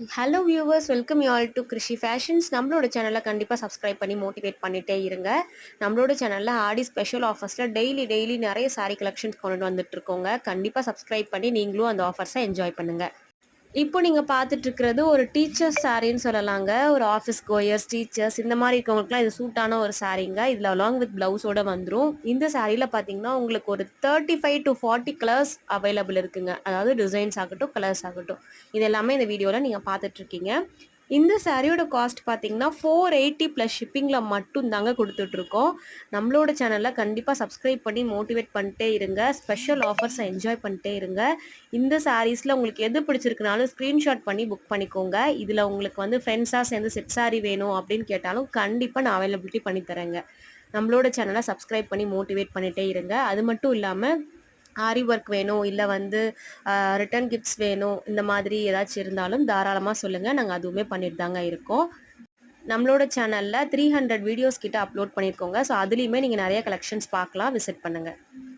Hello viewers, welcome you all to Krishi fashions. நம்மளோட சேனலை கண்டிப்பாக சப்ஸ்கிரைப் பண்ணி மோட்டிவேட் பண்ணிகிட்டே இருங்க. நம்மளோட சேனலில் ஆடி ஸ்பெஷல் ஆஃபர்ஸில் டெய்லி நிறைய சாரீ கலெக்ஷன்ஸ் கொண்டு வந்துட்டு இருக்கோங்க. கண்டிப்பாக சப்ஸ்கிரைப் பண்ணி நீங்களும் அந்த ஆஃபர்ஸை என்ஜாய் பண்ணுங்கள். இப்போ நீங்கள் பார்த்துட்டு இருக்கிறது ஒரு டீச்சர்ஸ் சாரின்னு சொல்லலாங்க. ஒரு ஆஃபீஸ் கோயர்ஸ், டீச்சர்ஸ் இந்த மாதிரி இருக்கவங்களுக்குலாம் இது சூட்டான ஒரு சாரீங்க. இதில் அலாங் வித் ப்ளவுஸோட வந்துடும். இந்த சாரியில் பார்த்தீங்கன்னா உங்களுக்கு ஒரு 35 to 40 கலர்ஸ் அவைலபிள் இருக்குங்க. அதாவது டிசைன்ஸ் ஆகட்டும், கலர்ஸ் ஆகட்டும், இது எல்லாமே இந்த வீடியோவில் நீங்கள் பார்த்துட்ருக்கீங்க. இந்த சாரியோட காஸ்ட் பார்த்தீங்கன்னா 480 ப்ளஸ் ஷிப்பிங்கில் மட்டும் தாங்க கொடுத்துட்ருக்கோம். நம்மளோட சேனலில் கண்டிப்பாக சப்ஸ்கிரைப் பண்ணி மோட்டிவேட் பண்ணிட்டே இருங்க. ஸ்பெஷல் ஆஃபர்ஸை என்ஜாய் பண்ணிட்டே இருங்க. இந்த சாரீஸில் உங்களுக்கு எது பிடிச்சிருக்குனாலும் ஸ்க்ரீன்ஷாட் பண்ணி புக் பண்ணிக்கோங்க. இதில் உங்களுக்கு வந்து ஃப்ரெண்ட்ஸாக சேர்ந்து செட் சாரீ வேணும் அப்படின்னு கேட்டாலும் கண்டிப்பாக நான் அவைலபிலிட்டி பண்ணி தரேங்க. நம்மளோட சேனலை சப்ஸ்கிரைப் பண்ணி மோட்டிவேட் பண்ணிகிட்டே இருங்க. அது மட்டும் இல்லாமல் ஆரி ஒர்க் வேணும், இல்லை வந்து ரிட்டன் கிஃப்ட்ஸ் வேணும், இந்த மாதிரி ஏதாச்சும் இருந்தாலும் தாராளமாக சொல்லுங்கள். நாங்கள் அதுவுமே பண்ணிட்டு தாங்க இருக்கோம். நம்மளோட சேனலில் 300 வீடியோஸ் கிட்ட அப்லோட் பண்ணியிருக்கோங்க. ஸோ அதுலேயுமே நீங்கள் நிறைய கலெக்ஷன்ஸ் பார்க்கலாம். விசிட் பண்ணுங்கள்.